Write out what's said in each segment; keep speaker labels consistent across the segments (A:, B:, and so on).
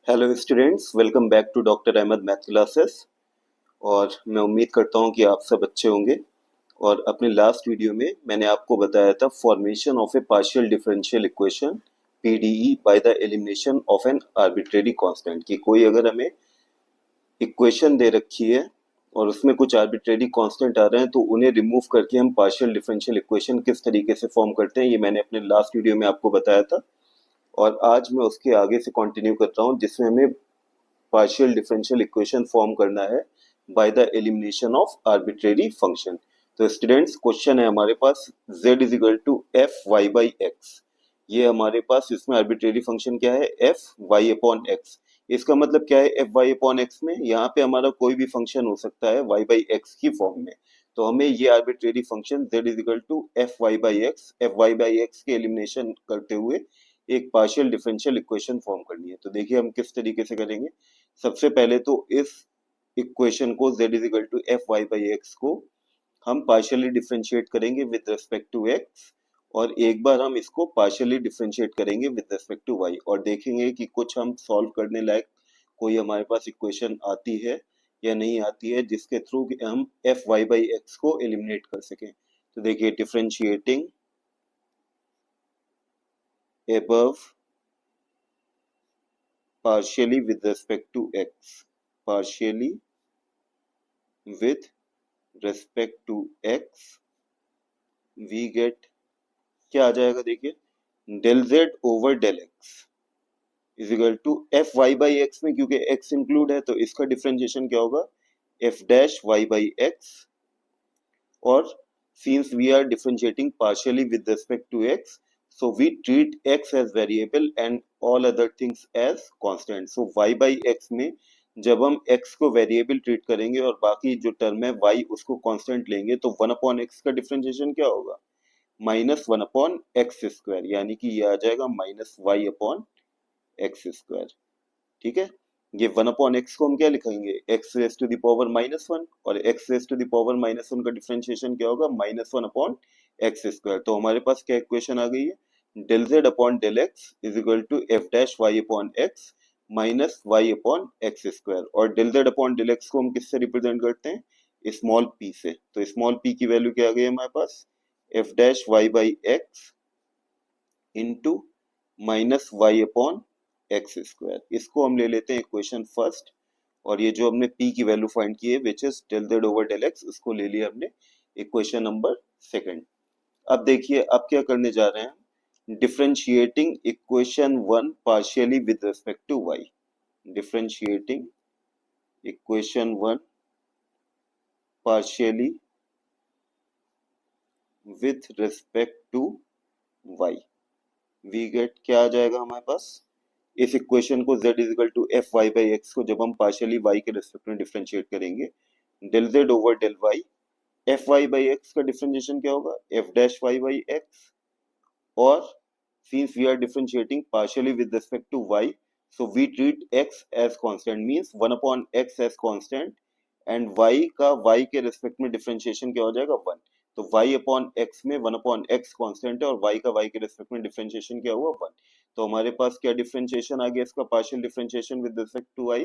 A: Hello students, welcome back to doctor Ahmad math classes. और मैं उम्मीद करता हूं कि आप सब अच्छे होंगे। और अपने लास्ट वीडियो में मैंने आपको बताया था formation of A partial differential equation PDE bye the elimination of an arbitrary constant. कि कोई अगर हमें इक्वेशन दे रखी है और उसमें कुछ आर्बिट्रेरी कांस्टेंट आ रहे हैं तो उन्हें रिमूव करके हम पार्शियल डिफरेंशियल इक्वेशन किस तरीके से फॉर्म करते हैं, ये मैंने अपने लास्ट वीडियो में आपको बताया था। और आज मैं उसके आगे से कंटिन्यू कर रहा हूँ, जिसमें हमें पार्शियल डिफरेंशियल इक्वेशन फॉर्म करना है by the elimination of arbitrary function. तो स्टूडेंट्स, क्वेश्चन है हमारे पास z is equal to F Y by X. ये हमारे पास इसमें आर्बिट्रेरी फंक्शन क्या है, एफ वाई अपॉन एक्स। इसका मतलब क्या है एफ वाई अपॉन एक्स में, यहाँ पे हमारा कोई भी फंक्शन हो सकता है वाई बाई एक्स की फॉर्म में। तो हमें ये arbitrary function z is equal to F Y by X, F Y by X के एलिमिनेशन करते हुए एक पार्शियल डिफरेंशियल इक्वेशन फॉर्म करनी है। तो देखिए हम किस तरीके से करेंगे। सबसे पहले तो इस इक्वेशन को z is equal to F Y by X को हम पार्शियली डिफरेंशिएट करेंगे विद रिस्पेक्ट टू x, और एक बार हम इसको पार्शियली डिफरेंशिएट करेंगे विद रिस्पेक्ट टू y, और देखेंगे कि कुछ हम सॉल्व करने लायक कोई हमारे पास इक्वेशन आती है या नहीं आती है, जिसके थ्रू हम एफ वाई बाई एक्स को एलिमिनेट कर सकें। तो देखिए, differentiating above partially with respect to x, partially with respect to x, we get क्या आ जाएगा, देखिए del z over del x is equal to F Y by X में, क्योंकि x इंक्लूड है तो इसका डिफरेंशिएशन क्या होगा, F dash Y by X. और since we are differentiating partially with respect to x, so we treat x as variable and all other things as constant. So y by x में जब हम x को variable treat करेंगे और बाकी जो term है y उसको कांस्टेंट लेंगे, तो 1 अपॉन एक्स का डिफरेंशिएशन क्या होगा, माइनस 1 अपॉन एक्स स्क्वायर, यानी कि ये आ जाएगा minus Y upon x square. ठीक है, ये 1 अपॉन एक्स को हम क्या लिखेंगे, x raise to the power minus one, और x raise to the power minus one का डिफरेंशिएशन क्या होगा, minus one upon x square. तो हमारे पास क्या इक्वेशन आ गई है, del z upon del x is equal to F dash Y upon x minus Y upon x square. और del z upon del x को हम किससे रिप्रेजेंट करते हैं, स्मॉल पी से। तो स्मॉल पी की वैल्यू क्या आ गई हमारे पास, f dash Y by x into minus Y upon x square. इसको हम ले लेते हैं इक्वेशन फर्स्ट, और ये जो हमने p की वैल्यू फाइंड की है which is del Z over del X, उसको ले लिया हमने इक्वेशन नंबर सेकंड। अब देखिए अब क्या करने जा रहे हैं, differentiating equation one partially with respect to y। Differentiating equation one partially with respect to y, we get क्या आ जाएगा हमारे पास, इस इक्वेशन को z is equal to F Y by X को जब हम पार्शियली y के रिस्पेक्ट में डिफरेंशिएट करेंगे, del z over del y, F Y by X का डिफरेंशिएशन क्या होगा, F dash Y by X. और since we are differentiating partially with respect to y, so we treat x as constant, means 1 upon x as constant, and y का y के respect में differentiation क्या हो जाएगा, 1। तो y अपॉन x में 1 upon x constant है, और y का y के रिस्पेक्ट में डिफरेंशिएशन क्या हुआ, 1। तो हमारे पास क्या डिफरेंशिएशन आ गया इसका, partial differentiation with respect to y,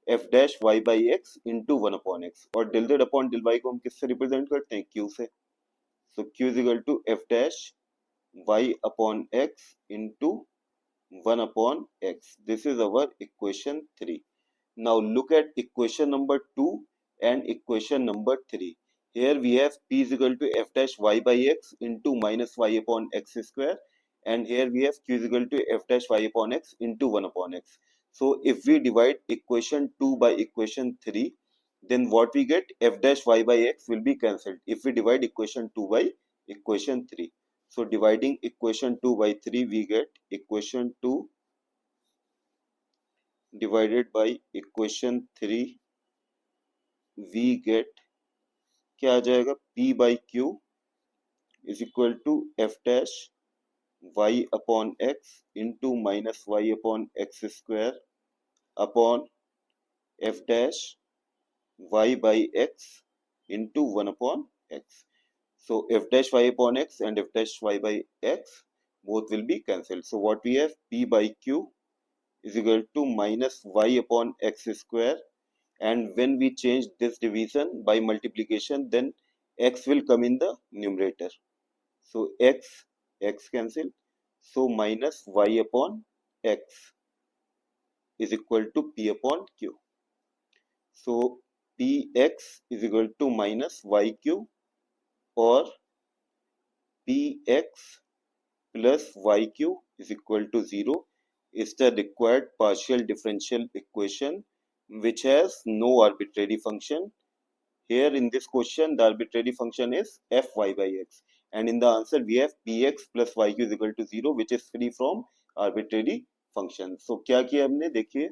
A: f dash Y by x into 1 upon x. और del z upon del y को हम किससे रिप्रेजेंट करते हैं, q से। So q is equal to F dash y upon x into 1 upon x. This is our equation 3. Now look at equation number 2 and equation number 3. Here we have p is equal to f dash y by x into minus y upon x square, and here we have q is equal to f dash y upon x into 1 upon x. So if we divide equation 2 by equation 3, then what we get, f dash y by x will be cancelled if we divide equation 2 by equation 3. So dividing equation 2 by 3, we get equation 2 divided by equation 3, we get क्या आ जाएगा, p by q is equal to f dash y upon x into minus y upon x square upon f dash y by x into 1 upon x. So f dash y upon x and f dash y by x both will be cancelled. So what we have, p by q is equal to minus y upon x square, and when we change this division by multiplication, then x will come in the numerator. So x cancel, so minus y upon x is equal to p upon q. So px is equal to minus yq, or px plus yq is equal to 0 is the required partial differential equation which has no arbitrary function. Here in this question, the arbitrary function is fy by x, and in the answer we have px plus yq is equal to 0 which is free from arbitrary function. So क्या किया हमने, देखिए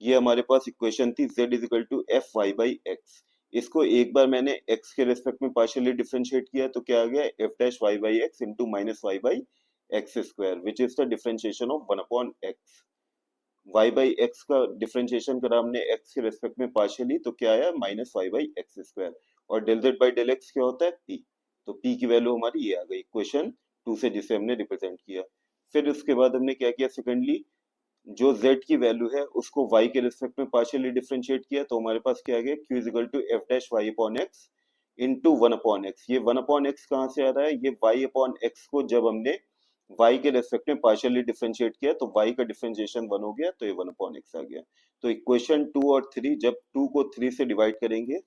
A: ये हमारे पास equation थी z is equal to F Y by X. इसको एक बार मैंने x के रेस्पेक्ट में पार्शियली डिफरेंशिएट किया तो क्या आ गया, F dash Y by x into minus Y by x square which is the differentiation of 1 upon X. y by X का डिफरेंशिएशन करा हमने x के रेस्पेक्ट में पार्शियली, तो क्या आया minus Y by x square, और del z by del x क्या होता है p, तो p की वैल्यू हमारी ये आ गई इक्वेशन 2 से जिसे हमने रिप्रेजेंट किया। फिर उसके बाद हमने क्या किया, सेकेंडली जो z की वैल्यू है उसको y के रिस्पेक्ट में पार्शियली डिफरेंशिएट किया, तो हमारे पास क्या आ गया, q is equal to F dash Y upon X into 1 upon X. ये 1 अपॉन एक्स कहाँ से आ रहा है, ये y अपॉन एक्स को जब हमने y के रेस्पेक्ट में पार्शियली डिफरेंशिएट किया तो y का डिफरेंशिएशन 1 हो गया, तो ये 1 अपॉन एक्स आ गया। तो इक्वेशन 2 और 3, जब 2 को 3 से डिवाइड करेंगे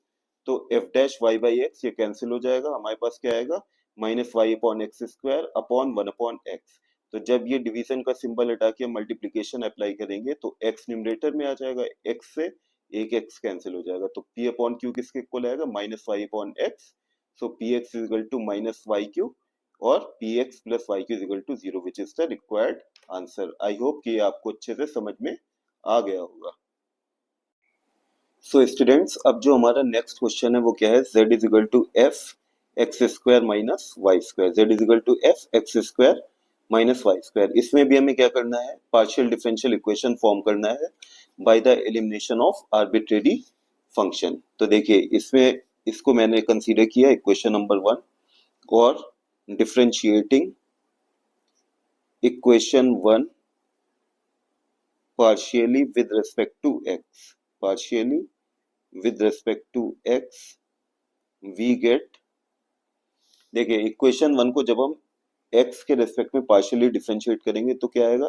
A: तो F dash Y by X ये कैंसिल हो जाएगा, हमारे पास क्या आएगा minus Y upon x square upon 1 upon X. तो जब ये डिवीजन का सिंबल हटा के मल्टीप्लीकेशन अप्लाई करेंगे तो x न्यूमरेटर में आ जाएगा, x से एक x कैंसिल हो जाएगा, तो p अपॉन क्यू किसके इक्वल आएगा, minus Y upon x. So p x is equal to minus y q, और p x plus y q is equal to 0 which is the required answer. I hope कि आपको अच्छे से समझ में आ गया होगा। सो स्टूडेंट्स, अब जो हमारा नेक्स्ट क्वेश्चन है वो क्या है, z is equal to F X square minus Y square, z is equal to F X square minus Y square. इसमें भी हमें क्या करना है, पार्शियल डिफरेंशियल इक्वेशन फॉर्म करना है by the elimination of arbitrary function. तो देखिए इसमें इसको मैंने कंसीडर किया इक्वेशन नंबर 1, और differentiating equation 1 partially with respect to x, partially with respect to x we get, देखिए इक्वेशन 1 को जब हम x के रेस्पेक्ट में पार्शियली डिफरेंशिएट करेंगे तो क्या आएगा,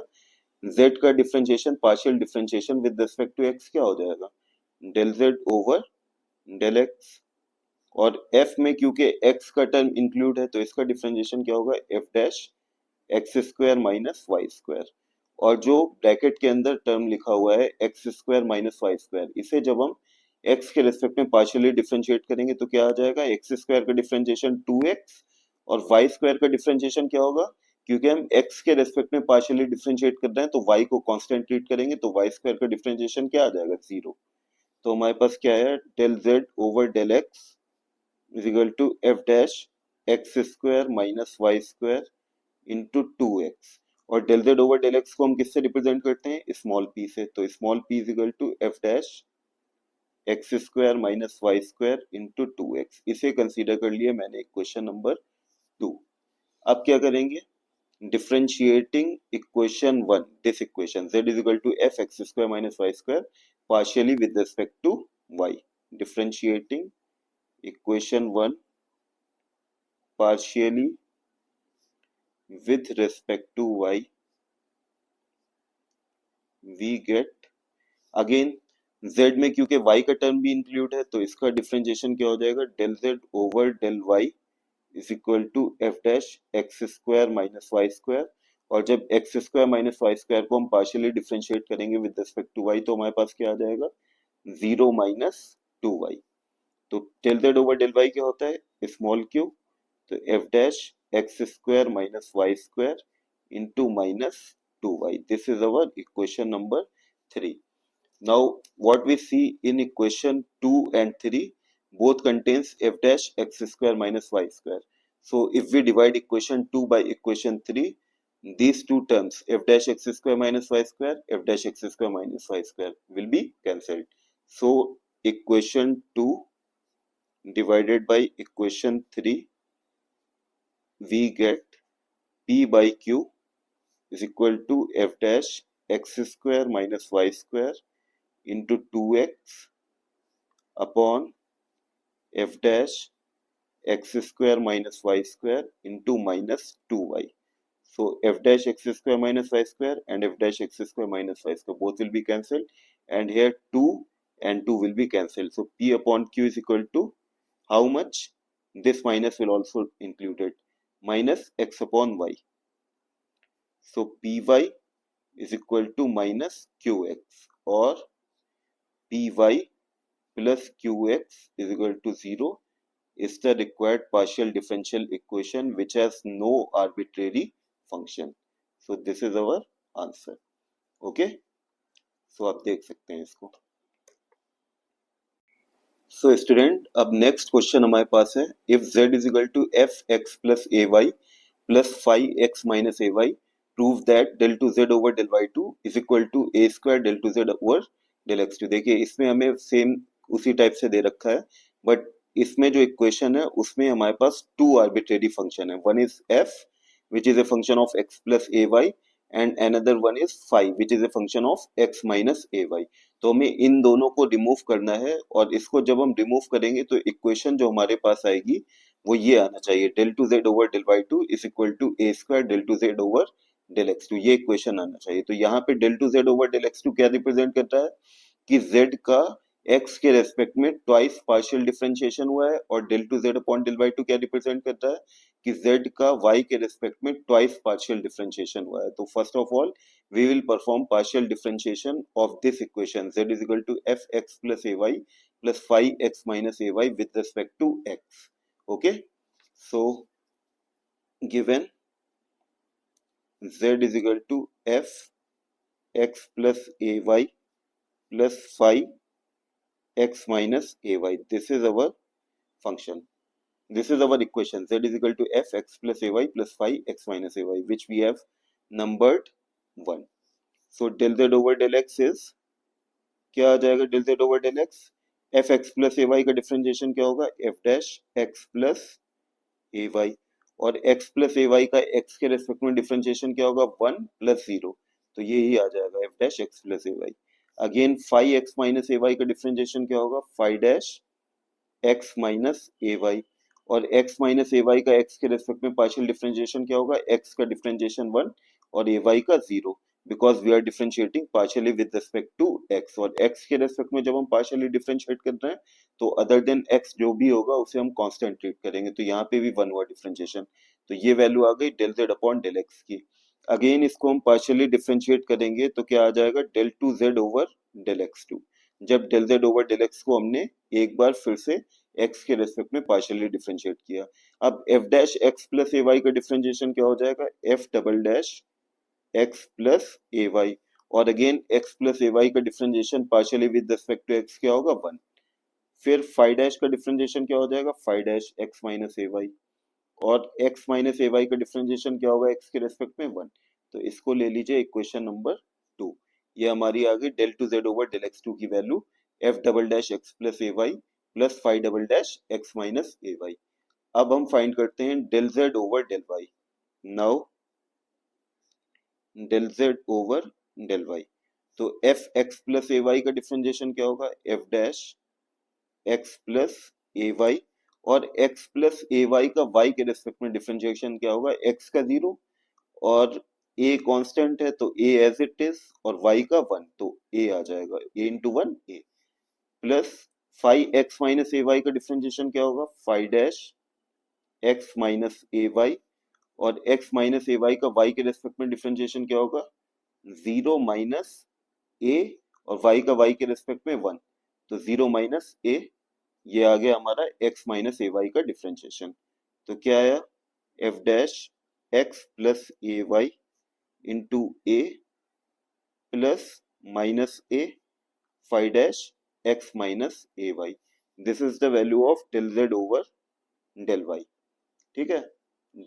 A: z का differentiation partial differentiation with respect to x क्या हो जाएगा, del z over del x, और f में क्योंकि x का टर्म इंक्लूड है तो इसका डिफरेंशिएशन क्या होगा, f dash X square minus Y square, और जो ब्रैकेट के अंदर टर्म लिखा हुआ है X square minus Y square, इसे जब हम x के रेस्पेक्ट में पार्शियली डिफरेंशिएट करेंगे तो क्या आ जाएगा, एक्स स्क्वायर का डिफरेंशिएशन 2x, और y स्क्वायर का डिफरेंशिएशन क्या होगा, क्योंकि हम x के रेस्पेक्ट में पार्शियली डिफरेंशिएट कर रहे हैं तो y को कांस्टेंट ट्रीट करेंगे, तो y स्क्वायर का डिफरेंशिएशन क्या आ जाएगा, 0। तो हमारे पास क्या है, del z over del x is equal to F dash X square minus Y square into 2x, और del z over del x को हम किससे रिप्रेजेंट करते हैं, स्मॉल p से, तो small p is equal to F dash X square minus Y square into 2x। इसे consider कर लिया मैंने इक्वेशन नंबर 2। अब क्या करेंगे, differentiating equation 1, this equation z is equal to F X square minus Y square partially with respect to y, differentiating equation 1 partially with respect to y we get, again z में क्योंकि y का term भी include है तो इसका differentiation क्या हो जाएगा, del z over del y is equal to F dash X square minus Y square, और जब X square minus Y square को हम पार्शियली डिफरेंशिएट करेंगे विद रिस्पेक्ट टू y तो हमारे पास क्या आ जाएगा, 0 माइनस 2y। तो del z over del y क्या होता है, स्मॉल q, तो F dash X square minus Y square into minus 2y, this is our equation number 3। Now what we see in equation 2 and 3 both contains f dash x square minus y square. So if we divide equation 2 by equation 3, these two terms f dash x square minus y square, f dash x square minus y square will be cancelled. So equation 2 divided by equation 3, we get p by q is equal to f dash X square minus Y square into 2x upon F dash X square minus Y square into minus 2y. So f dash x square minus y square and f dash x square minus y square both will be cancelled, and here 2 and 2 will be cancelled. So p upon q is equal to how much? This minus will also include it, minus x upon y. So py is equal to minus qx, or py plus qx is equal to 0 is the required partial differential equation which has no arbitrary function. So this is our answer. Okay, so आप देख सकते हैं इसको. So student, अब next question हमारे पास है, if z is equal to fx plus ay plus phi x minus ay, prove that del 2 z over del y2 is equal to a square del 2 z over del x2. देखिए इसमें हमें same उसी type से दे रखा है, but इसमें जो equation है उसमें हमारे पास टू आर्बिट्रेरी फंक्शन है. One is f which is a function of x plus ay and another one is phi which is a function of x minus ay. तो हमें इन दोनों को रिमूव करना है, और इसको जब हम रिमूव करेंगे तो इक्वेशन जो हमारे पास आएगी वो ये आना चाहिए, del 2z over del y2 is equal to a square del 2z over del x2. ये इक्वेशन आना चाहिए. तो यहाँ पे del 2z over del x2 क्या रिप्रेजेंट करता है कि z का x के रेस्पेक्ट में ट्वाइस पार्शियल डिफरेंशिएशन हुआ है, और del 2z upon del y2 क्या रिप्रेजेंट करता है कि z का y के रेस्पेक्ट में ट्वाइस पार्शियल डिफरेंशिएशन हुआ है. तो first of all we will perform partial differentiation of this equation, z is equal to fx plus ay plus phi x minus ay with respect to x. Okay, so given z is equal to f x plus ay plus phi x minus ay, this is our function, this is our equation, z is equal to f x plus ay plus phi x minus ay, which we have numbered 1. So del z over del x is क्या आ जाएगा, del z over del x, f x plus ए Y का differentiation क्या होगा, F dash x plus ए Y, और x plus ए Y का x के respect में डिफरेंशिएशन क्या होगा, 1 प्लस 0, तो ये ही आ जाएगा एफ डैश एक्स प्लस ए y. Again phi x minus ए वाई का डिफरेंशिएशन क्या होगा, फाई डैश एक्स माइनस ए वाई, और x माइनस ए वाई का x के रेस्पेक्ट में पार्शियल डिफरेंशिएशन क्या होगा, x का डिफरेंशिएशन 1 और ए वाई का 0, because we are differentiating partially with respect to x, और x के रेस्पेक्ट में जब हम पार्शियली डिफरेंशिएट कर रहे हैं तो अदर देन x जो भी होगा उसे हम कांस्टेंट ट्रीट करेंगे. तो यहाँ पे भी 1 हुआ डिफरेंशिएशन, तो ये वैल्यू आ गई del z upon del x की. अगेन इसको हम पार्शियली डिफरेंशिएट करेंगे तो क्या आ जाएगा, del 2z over del x2. जब del z over del x को हमने एक बार फिर से x के रेस्पेक्ट में पार्शियली डिफरेंशिएट किया, अब f डैश x प्लस ए वाई का डिफरेंशिएशन क्या हो जाएगा, f double dash x plus ए वाई, और अगेन x प्लस ए वाई का differentiation partially with respect to x क्या होगा, 1. फिर फाई डैश का डिफरेंशिएशन क्या हो जाएगा, फाई डैश x माइनस ए वाई, और x माइनस ए वाई का डिफरेंशिएशन क्या होगा x के रेस्पेक्ट में 1. तो इसको ले लीजिए इक्वेशन नंबर 2. ये हमारी आ गई del 2z over del x2 की value f double dash x plus ए y plus phi double dash x minus ए वाई. अब हम फाइंड करते हैं del z over del y. Now del z over del y, तो f x plus ए Y का differentiation क्या होगा, f dash x plus ए Y, और x plus ए Y का y के रेस्पेक्ट में डिफरेंशिएशन क्या होगा, x का 0, और a कांस्टेंट है तो a एज इट इज, और y का 1, तो a आ जाएगा, a इंटू 1 a, plus phi x minus A Y का डिफरेंशिएशन क्या होगा, फाई डैश x माइनस ए वाई, और x माइनस ए वाई का y के रेस्पेक्ट में डिफरेंशिएशन क्या होगा, 0 माइनस a, और y का y के रेस्पेक्ट में 1, तो 0 माइनस a, ये आ गया हमारा x माइनस ए वाई का डिफरेंशिएशन. तो क्या आया, f dash x plus A Y into a plus minus a phi dash x minus A Y. This is the value of del z over del y. ठीक है,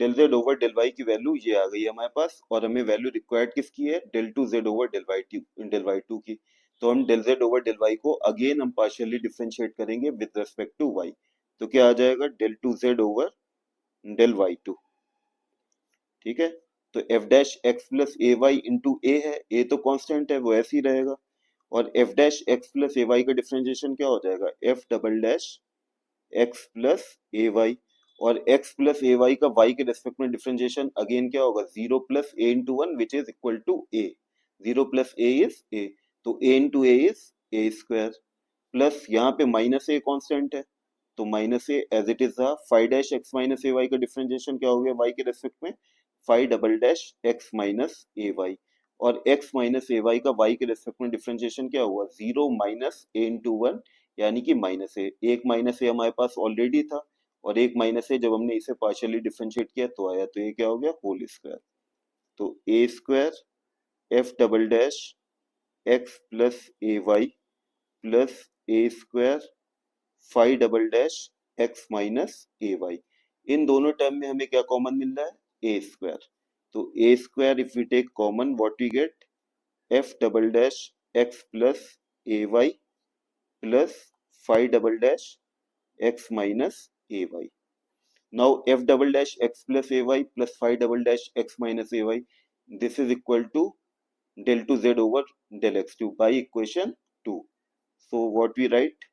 A: del z over del y की value ये आ गई हमारे पास, और हमें value required किसकी है, del 2z over del y2 की. तो हम del z over del y को अगेन हम पार्शियली डिफरेंशिएट करेंगे विद रेस्पेक्ट टू y. तो क्या आ जाएगा, del 2z over del y2. ठीक है, तो एफ डैश एक्स प्लस ए वाई इंटू ए है, ए तो कांस्टेंट है वो ऐसे ही रहेगा, और एफ डैश एक्स प्लस ए वाई का डिफरेंशिएशन क्या हो जाएगा, f double dash x plus ए वाई, और एक्स प्लस ए वाई का वाई के रेस्पेक्ट में डिफरेंशिएशन अगेन क्या होगा, zero plus a into one which is equal to a, zero plus a is a, तो a into a is a square, plus यहाँ पे minus a constant है, तो minus a as it is phi dash x minus A Y का differentiation क्या हो गया y के रेस्पेक्ट में, phi double dash x minus ए वाई, और एक्स माइनस ए वाई का वाई के रेस्पेक्ट में डिफरेंशिएशन क्या हुआ, zero minus a into one, यानी कि माइनस ए, एक माइनस ए हमारे पास ऑलरेडी था, और एक माइनस ए जब हमने इसे पार्शियली डिफरेंशिएट किया तो आया, तो ये क्या हो गया होल स्क्वायर, तो a square f double dash x plus A y plus a square phi double dash x minus A y, इन दोनों टर्म में हमें क्या कॉमन मिल रहा है, ए स्क्वायर, तो a square if we take common what we get, f double dash x plus A y plus phi double dash x minus A y, now f double dash x plus A y plus phi double dash x minus A Y, this is equal to del 2 z over del x2 by equation 2, so what we write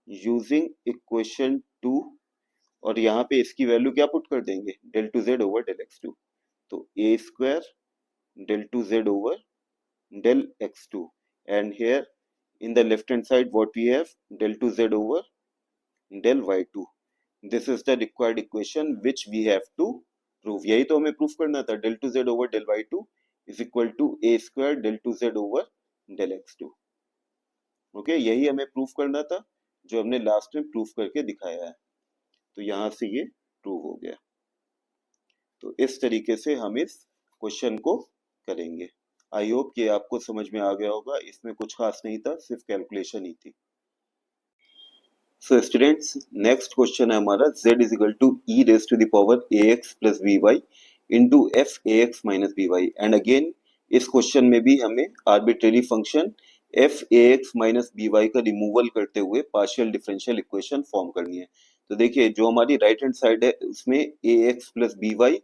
A: using equation 2, और यहाँ पे इसकी value क्या put कर देंगे, del 2 z over del x2, तो a square del 2 z over del x2, and here in the left hand side what we have, del 2 z over del y2, this is the required equation which we have to prove, यही तो हमें proof करना था, del 2 z over del y2 is equal to a square del 2 z over del x2, okay, यही हमें proof करना था जो हमने लास्ट में प्रूफ करके दिखाया है, तो यहां से ये प्रूव हो गया, तो इस तरीके से हम इस क्वेश्चन को करेंगे। आई होप कि आपको समझ में आ गया होगा, इसमें कुछ खास नहीं था, सिर्फ कैलकुलेशन ही थी। सो स्टूडेंट्स, नेक्स्ट क्वेश्चन है हमारा z is equal to E raise to the power A x plus B Y into F A x minus B Y, and again इस क्वेश्चन में भी हमें arbitrary function F A x minus B Y का removal करते हुए partial differential equation form करनी है। तो देखिए जो हमारी राइट हैंड साइड है उसमें a x plus B Y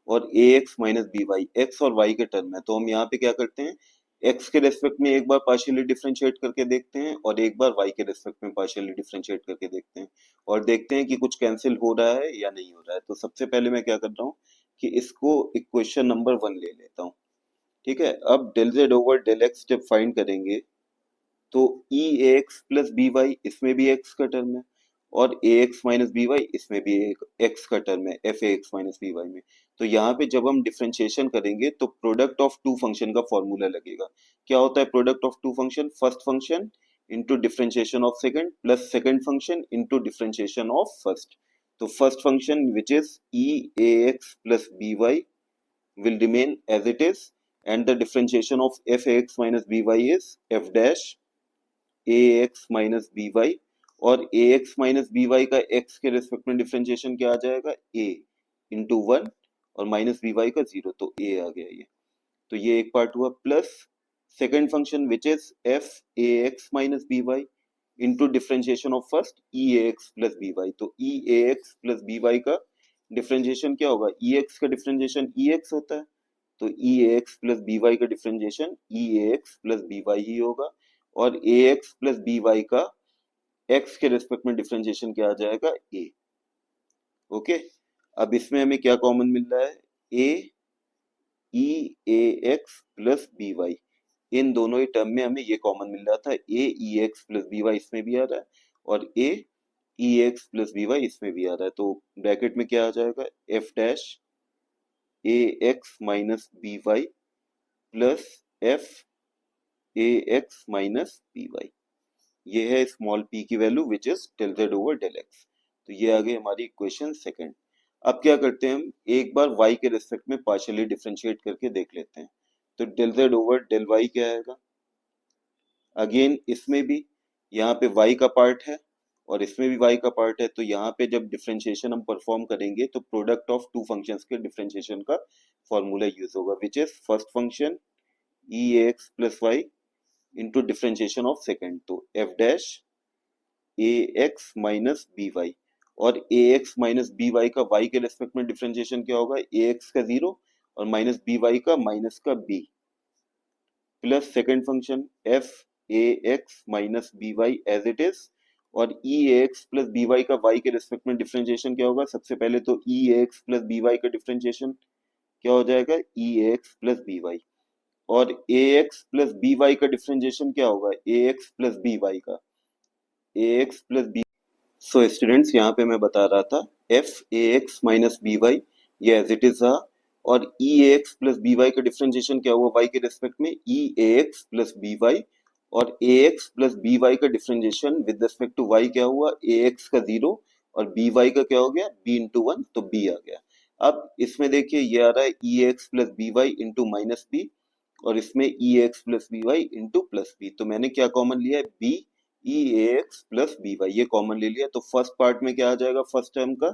A: और ए x minus B y x और वाई के टर्म है, तो हम यहाँ पे क्या करते हैं, एक्स के रेस्पेक्ट में एक बार पार्शियली डिफरेंशिएट करके देखते हैं और एक बार वाई के रेस्पेक्ट में पार्शियली डिफरेंशिएट करके देखते हैं, और देखते हैं कि कुछ कैंसिल हो रहा है या नहीं हो रहा है। तो सबसे पहले मैं क्या कर रहा हूँ कि इसको इक्वेशन नंबर 1 ले लेता हूँ, ठीक है। अब del Z over del x जब फाइंड करेंगे तो ई ए एक्स प्लस बी वाई इसमें भी एक्स का टर्म है, और ए एक्स माइनस बी वाई इसमें भी एक एक्स का टर्म है एफ ए एक्स माइनस बी वाई में। तो यहाँ पे जब हम डिफरेंशिएशन करेंगे तो प्रोडक्ट ऑफ टू फंक्शन का फॉर्मूला लगेगा। क्या होता है product of two function, first function into differentiation of second plus second function into differentiation of first. तो first function which is E A x plus B y will remain as it is, and the differentiation of f a x minus b y is f dash a x minus B Y, और ए x minus B Y का x के respect में differentiation क्या आ जाएगा, a into one, और minus B Y का zero, तो ए आ गया ये। तो ये एक पार्ट हुआ, plus second function which is F A x minus B Y into differentiation of first e A x plus B Y, तो ई ए एक्स प्लस बी वाई का डिफरेंशिएशन क्या होगा, ई एक्स का डिफरेंशिएशन ई एक्स होता है, तो e ए x plus B Y का differentiation e ए x plus B y ही होगा, और ए एक्स प्लस बी वाई का एक्स के रेस्पेक्ट में डिफरेंशिएशन क्या आ जाएगा, ए। ओके, अब इसमें हमें क्या कॉमन मिल रहा है, A E A x plus B Y, इन दोनों ही टर्म में हमें ये कॉमन मिल रहा था, ए E x plus B y इसमें भी आ रहा है और ए E x plus B y इसमें भी आ रहा है, तो ब्रैकेट में क्या आ जाएगा, एफ डैश ए x minus B Y plus f ए एक्स माइनस बी वाई, ये है स्मॉल p की value which is del z over del x। तो ये आ गई हमारी इक्वेशन सेकंड। अब क्या करते हैं हम, एक बार y के रेस्पेक्ट में पार्शियली डिफरेंशिएट करके देख लेते हैं, तो del z over del y क्या आएगा, अगेन इसमें भी यहाँ पे y का पार्ट है और इसमें भी y का पार्ट है, तो यहाँ पे जब डिफरेंशिएशन हम परफॉर्म करेंगे तो प्रोडक्ट ऑफ टू फंक्शंस के डिफरेंशिएशन का फॉर्मूला यूज होगा which is first function e x plus y into differentiation of second, तो एफ डैश ए एक्स माइनस बी वाई, और ए एक्स माइनस बी वाई का y के respect में differentiation क्या होगा, ए एक्स का जीरो और माइनस बी वाई का माइनस का b, plus second function F A x minus B Y as it is, और ई ए एक्स प्लस बी वाई का वाई के रिस्पेक्ट में डिफरेंशिएशन क्या होगा, सबसे पहले तो ई ए एक्स प्लस बी वाई का डिफरेंशिएशन क्या हो जाएगा, ई ए एक्स प्लस बी वाई, और ए एक्स प्लस बी वाई का डिफरेंशिएशन क्या होगा, a x plus B Y का, a x plus b. So students यहाँ पे मैं बता रहा था एफ ए एक्स माइनस बी वाई ये एज इट इज रहा, और ई ए एक्स प्लस बी वाई का डिफरेंशिएशन क्या हुआ वाई के रेस्पेक्ट में, ई ए एक्स प्लस बी वाई, और ए एक्स प्लस बी वाई का differentiation with respect to y क्या हुआ, ए एक्स का जीरो और बी वाई का क्या हो गया, बी इंटू वन, तो बी आ गया। अब इसमें देखिए ये आ रहा है e x plus B Y into minus B, और इसमें E x plus B Y into plus B, तो मैंने क्या कॉमन लिया है, बी ई ए एक्स प्लस बी वाई, ये कॉमन ले लिया। तो फर्स्ट पार्ट में क्या आ जाएगा फर्स्ट टर्म का,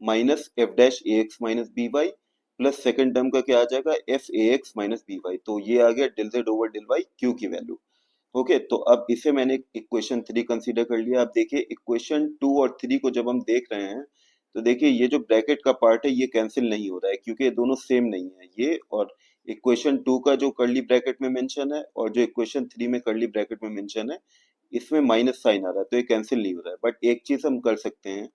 A: माइनस एफ डैश ए x minus B Y, plus second term का क्या आ जाएगा, एफ ए एक्स माइनस बी वाई, तो ये आ गया del Z over del Y Q की वैल्यू। ओके, तो अब इसे मैंने इक्वेशन 3 कंसीडर कर लिया। अब देखिए इक्वेशन 2 और 3 को जब हम देख रहे हैं तो देखिए ये जो ब्रैकेट का पार्ट है ये कैंसिल नहीं हो रहा है क्योंकि ये दोनों सेम नहीं है, ये और इक्वेशन 2 का जो कर्ली ब्रैकेट में मेंशन है और जो इक्वेशन 3 में कर्ली ब्रैकेट में मेंशन है इसमें माइनस साइन आ रहा है, तो ये कैंसिल नहीं हो रहा है। बट एक चीज हम कर सकते हैं,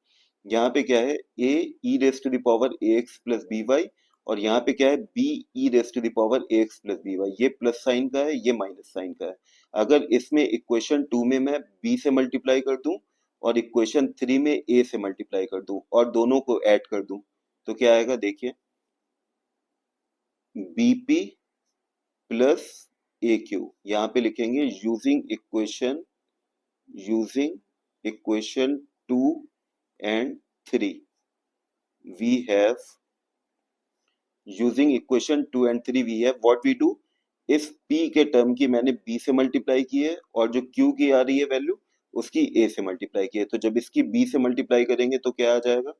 A: यहाँ पे क्या है A E raise to the power A x plus B Y, और यहाँ पे क्या है B E raise to the power A x plus B Y, ये प्लस साइन का है ये माइनस साइन का है। अगर इसमें इक्वेशन 2 में मैं b से मल्टीप्लाई कर दूं और इक्वेशन 3 में a से मल्टीप्लाई कर दूं और दोनों को ऐड कर दूं तो क्या आएगा, देखिए bp प्लस ए क्यू, यहाँ पे लिखेंगे using equation 2 and 3 we have using equation 2 and 3 we have what we do, इस p के टर्म की मैंने b से मल्टीप्लाई की है और जो q की आ रही है वैल्यू उसकी a से मल्टीप्लाई की है, तो जब इसकी b से मल्टीप्लाई करेंगे तो क्या आ जाएगा,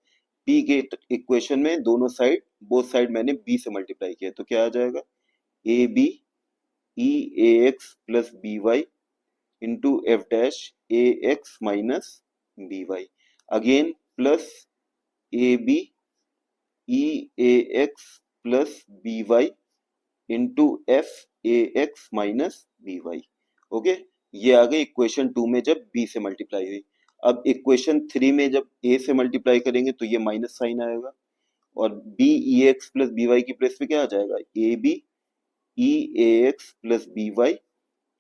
A: p के इक्वेशन में दोनों साइड बोथ साइड मैंने b से मल्टीप्लाई किया है, तो क्या आ जाएगा a b E A x plus B Y into F dash A x minus B y, again plus a b E A x plus B Y into F A x minus B y. Okay, ये आ गई equation 2 में जब b से multiply हुई। अब equation 3 में जब a से मल्टीप्लाई करेंगे तो ये माइनस साइन आएगा और b e x plus B y की प्लेस पे क्या आ जाएगा, a b E A x plus B Y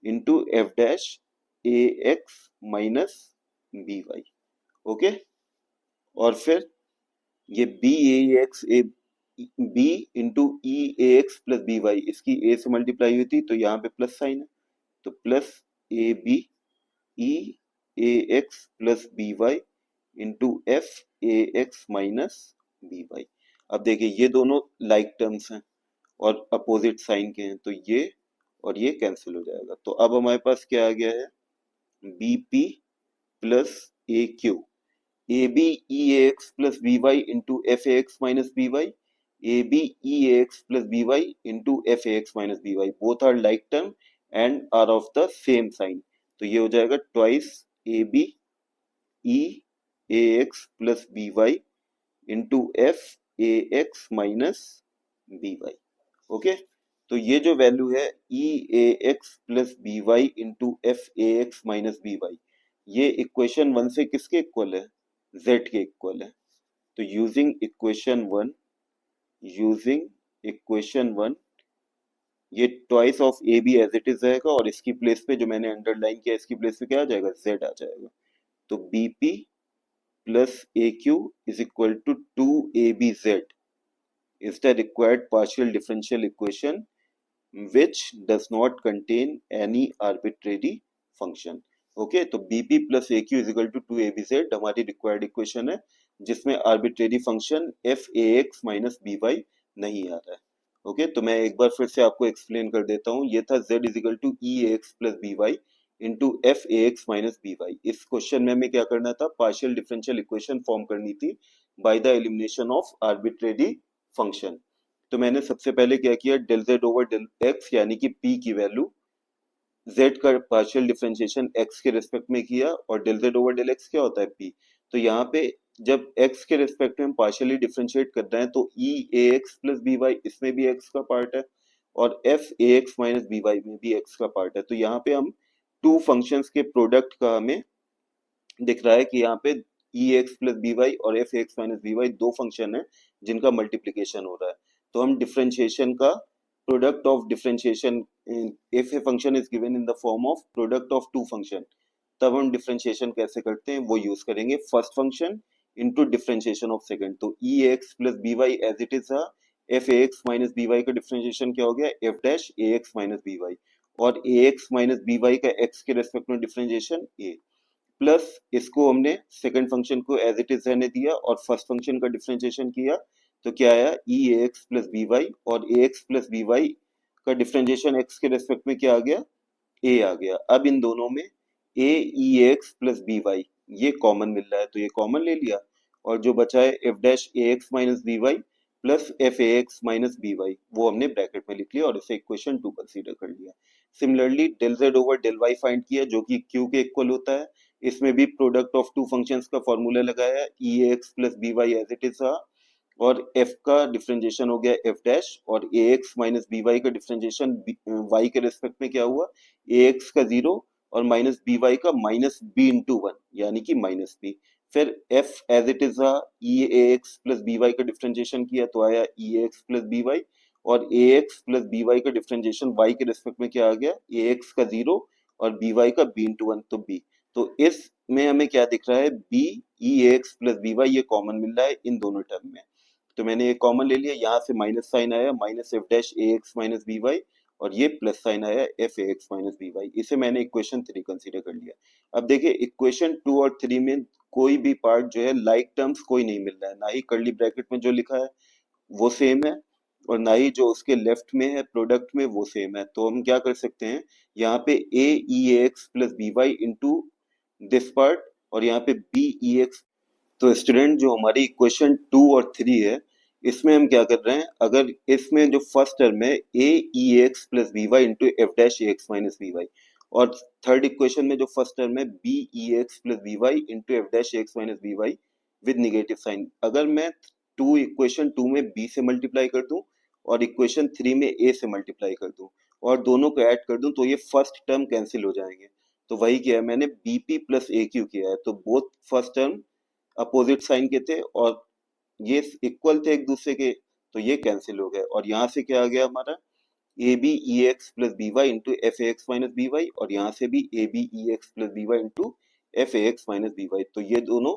A: into F dash A x minus B y. Okay, और फिर ये b a x a b into e A x plus B y इसकी a से multiply हुई थी तो यहाँ पे प्लस साइन है, तो plus a b E A x plus B Y into F A x minus B y. अब देखिए ये दोनों लाइक टर्म्स हैं और अपोजिट साइन के हैं, तो ये और ये कैंसिल हो जाएगा। तो अब हमारे पास क्या आ गया है, b p plus a q, a b E x plus B Y into F A x minus B y, a b E x plus B Y into F A x minus B y, both are like term and are of the same sign, तो ये हो जाएगा twice a b E A x plus B Y into F A x minus B y. Okay, तो ये जो value है E A x plus B Y into F A x minus B Y, ये equation 1 से किसके equal है, z के equal है। तो यूजिंग इक्वेशन 1 ये twice of a b as it is रहेगा और इसकी प्लेस पे जो मैंने अंडरलाइन किया इसकी प्लेस पे क्या आ जाएगा, z आ जाएगा। तो b p plus a q is equal to 2abz is the required partial differential equation which does not contain any arbitrary function। Okay, तो bp plus a q is equal to 2abz हमारी required equation है जिसमें arbitrary function F A x minus B y नहीं आ रहा है। Okay, तो मैं एक बार फिर से आपको एक्सप्लेन कर देता हूँ, ये था z is equal to e x plus B Y into F A x minus B y. इस क्वेश्चन में हमें क्या करना था, पार्शियल डिफरेंशियल इक्वेशन फॉर्म करनी थी by the elimination of arbitrary function. तो मैंने सबसे पहले क्या किया, del Z over del x यानी कि p की वैल्यू z का पार्शियल डिफरेंशिएशन x के रेस्पेक्ट में किया और del Z over del x क्या होता है p, तो यहाँ पे जब x के रिस्पेक्ट में हम पार्शियली डिफरेंशिएट कर रहे हैं तो e ax प्लस by इसमें भी x का पार्ट है और f ax माइनस by में भी x का पार्ट है। तो यहाँ पे हम टू फंक्शंस के प्रोडक्ट का हमें दिख रहा है कि यहाँ पे e x plus B Y और f x minus B y दो फंक्शन है जिनका मल्टीप्लीकेशन हो रहा है। तो हम डिफरेंशिएशन का product of differentiation, if a function is given in the form of product of two function, तब हम डिफरेंशिएशन कैसे करते हैं वो यूज करेंगे first function into differentiation of second. तो E x plus B Y as it is F A x minus B Y का differentiation क्या हो गया, एफ डैश ए एक्स माइनस बी वाई, और ए एक्स माइनस बी वाई का x के respect में differentiation ए, plus इसको हमने सेकंड फंक्शन को एज इट इज रहने दिया और फर्स्ट फंक्शन का डिफरेंशिएशन किया। तो क्या आया, ई एक्स प्लस बी वाई, और ए एक्स प्लस बी वाई का डिफरेंशिएशन एक्स के रेस्पेक्ट में क्या आ गया, ए आ गया। अब इन दोनों में ए E x plus B Y ये कॉमन मिल रहा है तो ये कॉमन ले लिया, और जो बचा है एफ डैश ए x minus B Y plus f ए एक्स माइनस बी वाई वो हमने ब्रैकेट में लिख लिया और इसे इक्वेशन 2 कंसीडर कर लिया। Similarly del Z over del y find किया जो कि क्यू के इक्वल होता है। इसमें भी प्रोडक्ट ऑफ टू फंक्शंस का फॉर्मूला लगाया, E x plus B Y as it is और f का डिफरेंशिएशन हो गया f डैश, और ax माइनस बी वाई का डिफरेंशिएशन y के रेस्पेक्ट में क्या हुआ, ax का 0 और माइनस बी वाई का माइनस b इंटू वन यानी कि माइनस b। फिर f as it is E A x plus B Y का डिफरेंशिएशन किया तो आया ई एक्स प्लस बी वाई, और ए एक्स प्लस बी वाई का डिफरेंशिएशन y के रेस्पेक्ट में क्या आ गया, ए एक्स का 0 और बी वाई का b इंटू वन तो b। तो इसमें हमें क्या दिख रहा है, b e x plus B Y ये कॉमन मिल रहा है इन दोनों टर्म में। तो मैंने ये कॉमन ले लिया, यहाँ से माइनस साइन आया, माइनस एफ डैश ए एक्स माइनस बी वाई, और ये प्लस साइन आया एफ ए एक्स माइनस बी वाई। इसे मैंने इक्वेशन 3 कंसीडर कर लिया। अब देखिए इक्वेशन 2 और 3 में कोई भी पार्ट जो है लाइक टर्म्स कोई नहीं मिल रहा है, ना ही कर्ली ब्रैकेट में जो लिखा है वो सेम है और ना ही जो उसके लेफ्ट में है प्रोडक्ट में वो सेम है। तो हम क्या कर सकते हैं, यहाँ पे A E x plus B Y into this part और यहाँ पे बी ई एक्स। तो स्टूडेंट जो हमारी इक्वेशन 2 और 3 है इसमें हम क्या कर रहे हैं, अगर इसमें जो फर्स्ट टर्म है A E x plus B Y into F dash A x minus B Y, और थर्ड इक्वेशन में जो फर्स्ट टर्म है B E x plus B Y into F dash A x minus B Y with negative sign, अगर मैं two equation 2 में B से multiply कर दूं और इक्वेशन 3 में ए से मल्टीप्लाई कर दूं और दोनों को ऐड कर दूं तो ये फर्स्ट टर्म कैंसिल हो जाएंगे। तो वही किया है मैंने, बीपी प्लस ए क्यू किया है, तो both first term opposite sign के थे और ये इक्वल थे एक दूसरे के, तो ये कैंसिल हो गए और यहाँ से क्या आ गया हमारा, a b E x plus B Y into F A x minus B Y, और यहाँ से भी a b E x plus B Y into F A x minus B Y. तो ये दोनों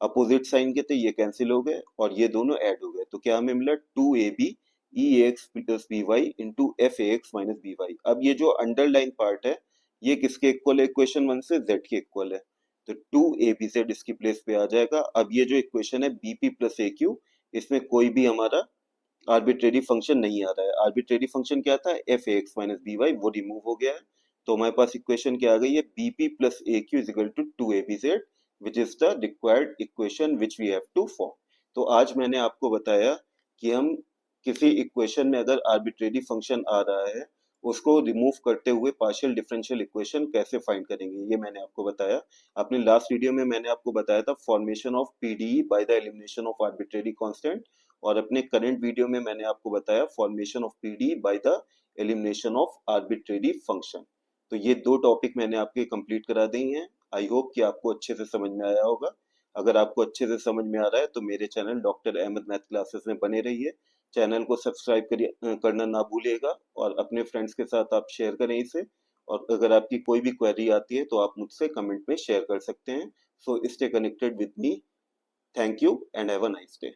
A: अपोजिट साइन के थे, ये कैंसिल हो गए और ये दोनों ऐड हो गए। तो क्या हमें मिला, two a b E x plus B Y into F A x minus B y. अब ये जो अंडरलाइन पार्ट है ये किसके इक्वल है, इक्वेशन 1 से z के इक्वल है, तो टू ए बी जेड इसकी प्लेस पे आ जाएगा। अब ये जो इक्वेशन है बीपी प्लस ए क्यू, इसमें कोई भी हमारा आर्बिट्रेरी फंक्शन नहीं आ रहा है। आर्बिट्रेरी फंक्शन क्या था, एफ ए एक्स माइनस बी वाई, वो रिमूव हो गया है। तो हमारे पास इक्वेशन क्या आ गई है, b p plus a q is equal to two a b z which is the required equation which we have to form. तो आज मैंने आपको बताया कि हम किसी इक्वेशन में अगर आर्बिट्रेरी फंक्शन आ रहा है उसको रिमूव करते हुए पार्शियल डिफरेंशियल इक्वेशन कैसे फाइंड करेंगे, ये मैंने आपको बताया। अपने लास्ट वीडियो में मैंने आपको बताया था formation of PDE bye the elimination of arbitrary constant, और अपने करंट वीडियो में मैंने आपको बताया formation of PDE bye the elimination of arbitrary function. तो ये दो टॉपिक मैंने आपके कंप्लीट करा दी हैं। आई होप कि आपको अच्छे से समझ में आया होगा। अगर आपको अच्छे से समझ में आ रहा है तो मेरे channel doctor Ahmad math classes में बने रहिए। चैनल को सब्सक्राइब करना ना भूलिएगा और अपने फ्रेंड्स के साथ आप शेयर करें इसे। और अगर आपकी कोई भी क्वेरी आती है तो आप मुझसे कमेंट में शेयर कर सकते हैं। So stay connected with me. Thank you and have a nice day.